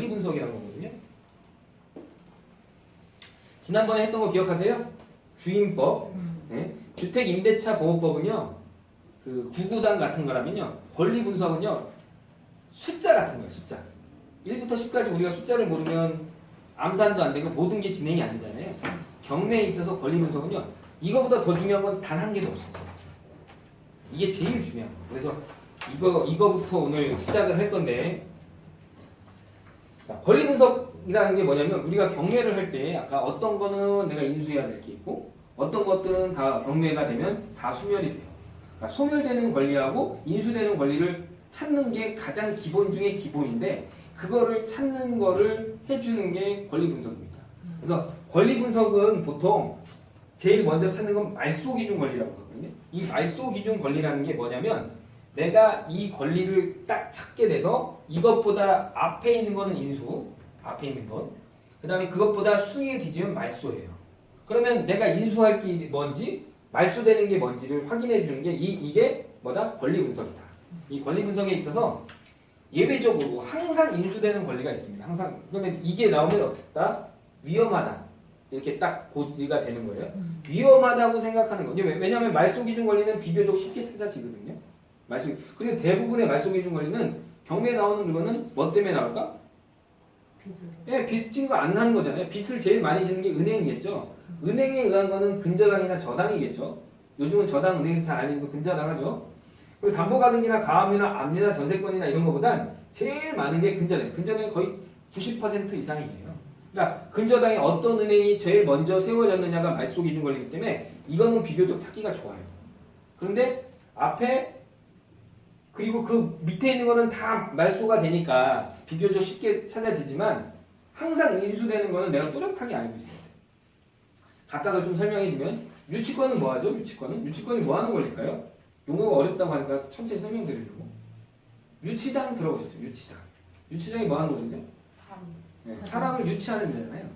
권리 분석이라는 거거든요. 지난번에 했던 거 기억하세요? 주임법. 네. 주택임대차 보호법은요. 그 구구단 같은 거라면요. 권리 분석은요. 숫자 같은 거예요. 숫자. 1부터 10까지 우리가 숫자를 모르면 암산도 안 되고 모든 게 진행이 안 되잖아요. 경매에 있어서 권리 분석은요. 이거보다 더 중요한 건 단 한 개도 없어요. 이게 제일 중요한 거예요. 그래서 이거부터 오늘 시작을 할 건데, 자, 권리 분석이라는 게 뭐냐면 우리가 경매를 할 때 아까 어떤 거는 내가 인수해야 될 게 있고 어떤 것들은 다 경매가 되면 다 소멸이 돼요. 그러니까 소멸되는 권리하고 인수되는 권리를 찾는 게 가장 기본 중에 기본인데 그거를 찾는 거를 해주는 게 권리 분석입니다. 그래서 권리 분석은 보통 제일 먼저 찾는 건 말소 기준 권리라고 하거든요. 이 말소 기준 권리라는 게 뭐냐면 내가 이 권리를 딱 찾게 돼서 이것보다 앞에 있는 거는 인수, 앞에 있는 것. 그 다음에 그것보다 순위에 뒤지면 말소예요. 그러면 내가 인수할 게 뭔지, 말소되는 게 뭔지를 확인해 주는 게 이게 뭐다? 권리 분석이다. 이 권리 분석에 있어서 예외적으로 항상 인수되는 권리가 있습니다. 항상. 그러면 이게 나오면 어떻다? 위험하다. 이렇게 딱 고지가 되는 거예요. 위험하다고 생각하는 거죠. 왜냐하면 말소 기준 권리는 비교적 쉽게 찾아지거든요. 그리고 대부분의 말소 기준 권리는 경매에 나오는 물건은 뭐 때문에 나올까? 예, 빚 진 거 안 나는 거잖아요. 빚을 제일 많이 지는 게 은행이겠죠. 은행에 의한 거는 근저당이나 저당이겠죠. 요즘은 저당 은행에서 잘 아니고 근저당 하죠. 그리고 담보가등기나 가압류나 압류나 전세권이나 이런 거보단 제일 많은 게 근저당. 근저당이 거의 90% 이상이에요. 그러니까 근저당에 어떤 은행이 제일 먼저 세워졌느냐가 말소 기준 권리이기 때문에 이거는 비교적 찾기가 좋아요. 그런데 앞에 그리고 그 밑에 있는 거는 다 말소가 되니까 비교적 쉽게 찾아지지만 항상 인수되는 거는 내가 또렷하게 알고 있어요. 각각을 좀 설명해 주면 유치권은 뭐 하죠? 유치권이 뭐 하는 권리일까요? 용어가 어렵다고 하니까 천천히 설명드리려고. 유치장 들어보셨죠? 유치장이 뭐 하는 거죠? 네, 사람을 유치하는 데잖아요.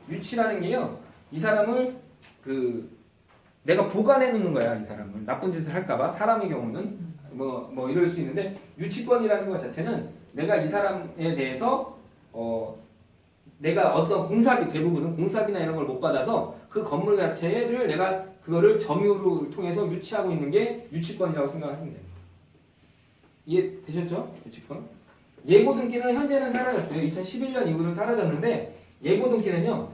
유치라는 게요. 이 사람을 내가 보관해 놓는 거야. 이 사람을 나쁜 짓을 할까봐. 사람의 경우는 뭐 이럴 수 있는데 유치권이라는 것 자체는 내가 이 사람에 대해서 내가 어떤 공사비, 대부분은 공사비나 이런 걸 못 받아서 그 건물 자체를 내가 그거를 점유를 통해서 유치하고 있는 게 유치권이라고 생각하시면 됩니다. 이해되셨죠? 유치권. 예고등기는 현재는 사라졌어요. 2011년 이후로는 사라졌는데 예고등기는요.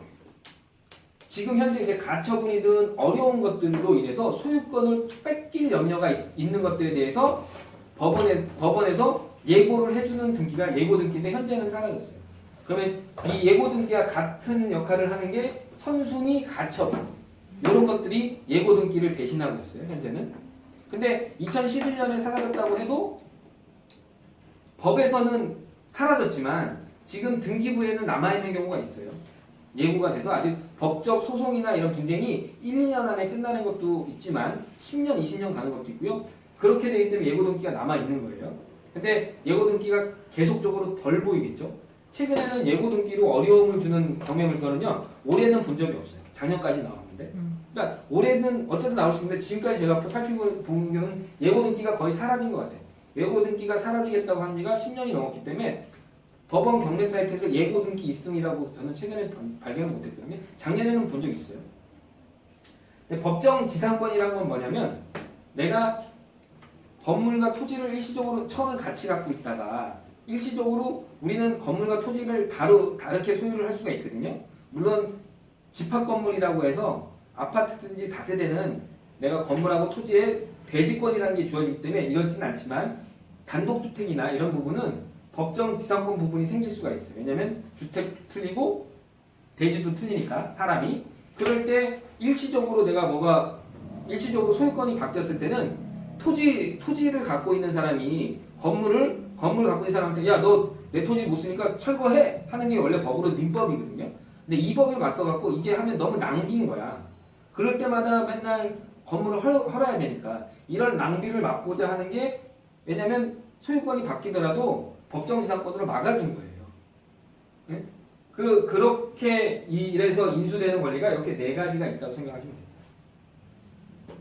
지금 현재 이제 가처분이든 어려운 것들로 인해서 소유권을 뺏길 염려가 있는 것들에 대해서 법원에서 예고를 해주는 등기가 예고등기인데 현재는 사라졌어요. 그러면 이 예고등기와 같은 역할을 하는 게 선순위 가처분 이런 것들이 예고등기를 대신하고 있어요. 현재는. 근데 2011년에 사라졌다고 해도 법에서는 사라졌지만 지금 등기부에는 남아있는 경우가 있어요. 예고가 돼서 아직 법적 소송이나 이런 분쟁이 1, 2년 안에 끝나는 것도 있지만 10년, 20년 가는 것도 있고요. 그렇게 되기 때문에 예고등기가 남아있는 거예요. 근데 예고등기가 계속적으로 덜 보이겠죠. 최근에는 예고등기로 어려움을 주는 경매 물건은요. 올해는 본 적이 없어요. 작년까지 나왔는데. 그러니까 올해는 어쨌든 나올 수 있는데 지금까지 제가 살펴본 경우는 예고등기가 거의 사라진 것 같아요. 예고등기가 사라지겠다고 한 지가 10년이 넘었기 때문에 법원 경매 사이트에서 예고등기 있음이라고 저는 최근에 발견을 못했거든요. 작년에는 본 적 있어요. 근데 법정 지상권이란 건 뭐냐면 내가 건물과 토지를 일시적으로 처음에 같이 갖고 있다가 일시적으로 우리는 건물과 토지를 다르게 소유를 할 수가 있거든요. 물론 집합건물이라고 해서 아파트든지 다세대는 내가 건물하고 토지에 대지권이라는 게 주어지기 때문에 이렇지는 않지만 단독주택이나 이런 부분은 법정 지상권 부분이 생길 수가 있어요. 왜냐하면 주택도 틀리고 대지도 틀리니까 사람이. 그럴 때 일시적으로 일시적으로 소유권이 바뀌었을 때는 토지를 갖고 있는 사람이 건물 갖고 있는 사람한테 야, 너 내 토지 못 쓰니까 철거해 하는 게 원래 법으로 민법이거든요. 근데 이 법에 맞서갖고 이게 하면 너무 낭비인 거야. 그럴 때마다 맨날 건물을 헐어야 되니까 이런 낭비를 막고자 하는 게 왜냐하면 소유권이 바뀌더라도 법정지상권으로 막아준 거예요. 네? 그렇게 이래서 인수되는 권리가 이렇게 4가지가 있다고 생각하시면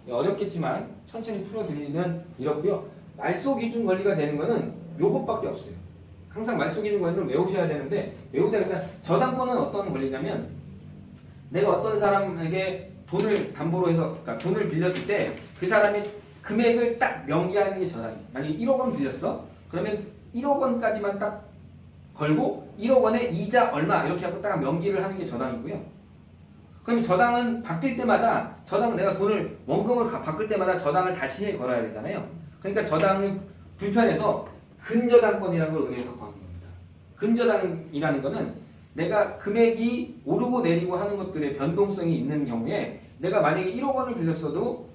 돼요. 어렵겠지만 천천히 풀어드리면 이렇고요. 말소 기준 권리가 되는 거는 요것밖에 없어요. 항상 말소기준 권리를 외우셔야 되는데 외우다 보니까 저당권은 어떤 권리냐면 내가 어떤 사람에게 돈을 담보로 해서 그러니까 돈을 빌렸을 때 그 사람이 금액을 딱 명기하는 게 저당이에요. 만약에 1억 원 빌렸어. 그러면 1억 원까지만 딱 걸고 1억 원에 이자 얼마 이렇게 하고 딱 명기를 하는 게 저당이고요. 그럼 저당은 바뀔 때마다 저당은 내가 돈을 원금을 바꿀 때마다 저당을 다시 걸어야 되잖아요. 그러니까 저당은 불편해서 근저당권이라는 걸 은행에서 거는 겁니다. 근저당이라는 거는 내가 금액이 오르고 내리고 하는 것들의 변동성이 있는 경우에 내가 만약에 1억 원을 빌렸어도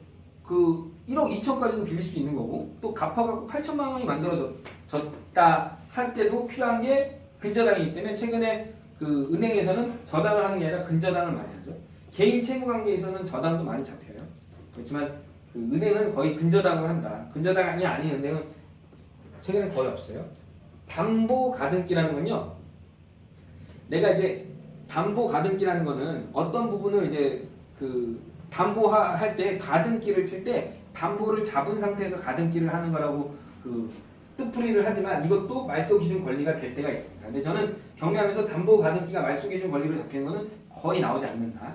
그 1억 2천까지도 빌릴 수 있는 거고 또 갚아갖고 8천만 원이 만들어졌다 할 때도 필요한 게 근저당이기 때문에 최근에 그 은행에서는 저당을 하는 게 아니라 근저당을 많이 하죠. 개인 채무 관계에서는 저당도 많이 잡혀요. 그렇지만 그 은행은 거의 근저당을 한다. 근저당이 아닌 은행은 최근에 거의 없어요. 담보 가등기라는 건요. 내가 이제 담보 가등기라는 거는 어떤 부분을 이제 그 담보할 때 가등기를 칠 때 담보를 잡은 상태에서 가등기를 하는 거라고 그 뜻풀이를 하지만 이것도 말소기준 권리가 될 때가 있습니다. 근데 저는 경매하면서 담보 가등기가 말소기준 권리로 잡히는 거는 거의 나오지 않는다.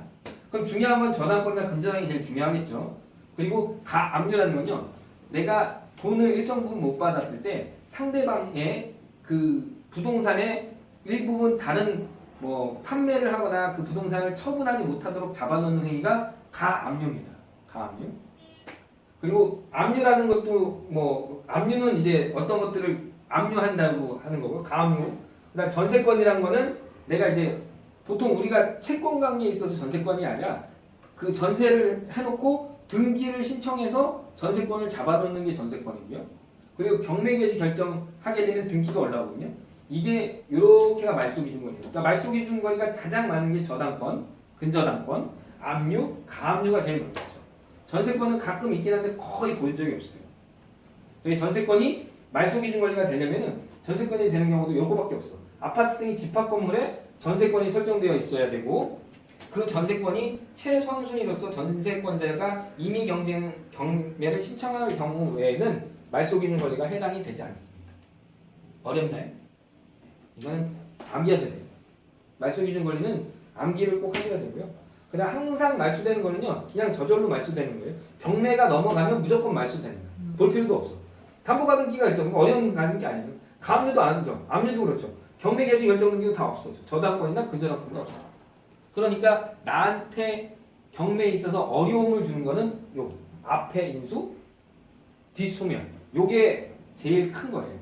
그럼 중요한 건 저당권이나 근저당이 제일 중요하겠죠. 그리고 압류라는 건요. 내가 돈을 일정 부분 못 받았을 때 상대방의 그 부동산의 일부분 다른 뭐 판매를 하거나 그 부동산을 처분하지 못하도록 잡아놓는 행위가 가압류입니다. 가압류. 그리고 압류라는 것도 뭐 압류는 이제 어떤 것들을 압류한다고 하는 거고 가압류. 그다음 전세권이라는 거는 내가 이제 보통 우리가 채권 관계에 있어서 전세권이 아니라 그 전세를 해놓고 등기를 신청해서 전세권을 잡아놓는 게 전세권이고요. 그리고 경매 개시 결정하게 되면 등기가 올라오거든요. 이게 요렇게가 말소기준권이에요. 그러니까 말소기준권리가 가장 많은 게 저당권, 근저당권, 압류, 가압류가 제일 많죠. 전세권은 가끔 있긴 한데 거의 본 적이 없어요. 전세권이 말소기준권리가 되려면은 전세권이 되는 경우도 요거밖에 없어. 아파트 등의 집합 건물에 전세권이 설정되어 있어야 되고 그 전세권이 최선순위로서 전세권자가 임의 경매를 신청할 경우 외에는 말소기준 권리가 해당이 되지 않습니다. 어렵나요? 이거는 암기하셔야 돼요. 말소기준 권리는 암기를 꼭 하셔야 되고요. 그냥 항상 말소되는 거는요, 그냥 저절로 말소되는 거예요. 경매가 넘어가면 무조건 말소되는 거예요. 볼 필요도 없어. 담보가등기가 있죠. 어려운 가는 게 아니에요. 가압류도 안 하죠. 압류도 그렇죠. 경매 개시 결정 등기도 다 없어져. 저당권이나 근저당권도 없어요. 그러니까 나한테 경매에 있어서 어려움을 주는 거는 요 앞에 인수, 뒷 소멸. 요게 제일 큰 거예요.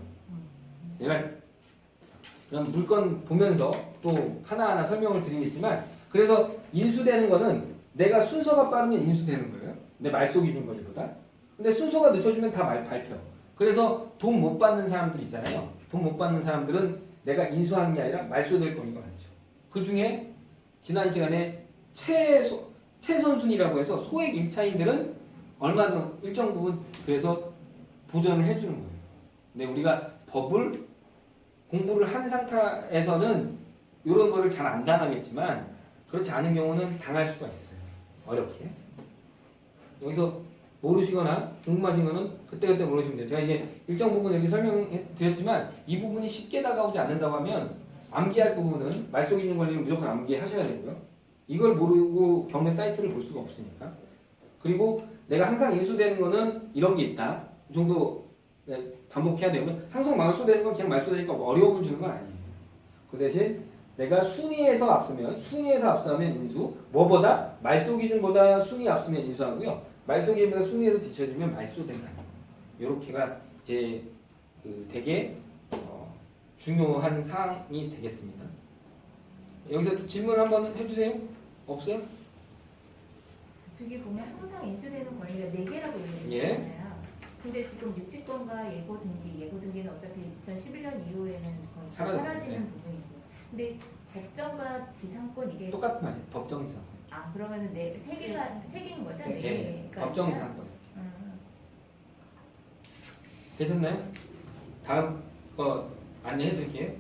제가 그럼 물건 보면서 또 하나하나 설명을 드리겠지만 그래서 인수되는 거는 내가 순서가 빠르면 인수되는 거예요. 내 말소기준 권리보다. 근데 순서가 늦춰지면 다 발표. 그래서 돈 못 받는 사람들 있잖아요. 돈 못 받는 사람들은 내가 인수하는 게 아니라 말소될 권리가 많죠. 그 중에 지난 시간에 최선순위라고 해서 소액 임차인들은 얼마나 일정 부분 그래서 보전을 해주는 거예요. 근데 우리가 법을 공부를 한 상태에서는 이런 거를 잘 안 당하겠지만 그렇지 않은 경우는 당할 수가 있어요. 어렵게. 여기서 모르시거나 궁금하신 거는 그때그때 물으시면 돼요. 제가 이제 일정 부분 여기 설명해 드렸지만 이 부분이 쉽게 다가오지 않는다고 하면 암기할 부분은 말소기준 권리는 무조건 암기하셔야 되고요. 이걸 모르고 경매 사이트를 볼 수가 없으니까. 그리고 내가 항상 인수되는 거는 이런 게 있다. 이 정도 반복해야 되고요. 항상 말소되는 건 그냥 말소되니까 어려움을 주는 건 아니에요. 그 대신 내가 순위에서 앞서면 인수, 뭐보다 말소기준보다 순위 앞서면 인수하고요. 말소기준보다 순위에서 뒤처지면 말소된다. 이렇게가 이제 그 되게 중요한 사항이 되겠습니다. 여기서 질문 한번 해주세요. 없어요? 저기 보면 항상 인수되는 권리가 4개라고 얘기했잖아요. 예. 근데 지금 유치권과 예고 등기는 어차피 2011년 이후에는 거의 사라졌어요. 사라지는 네. 부분이고. 근데 법정과 지상권 이게 똑같은 말이에요. 법정 지상권. 그러면은 세 개인 거죠? 예. 4개. 법정 지상권. 되셨나요? 다음 거 안내해 드릴게요.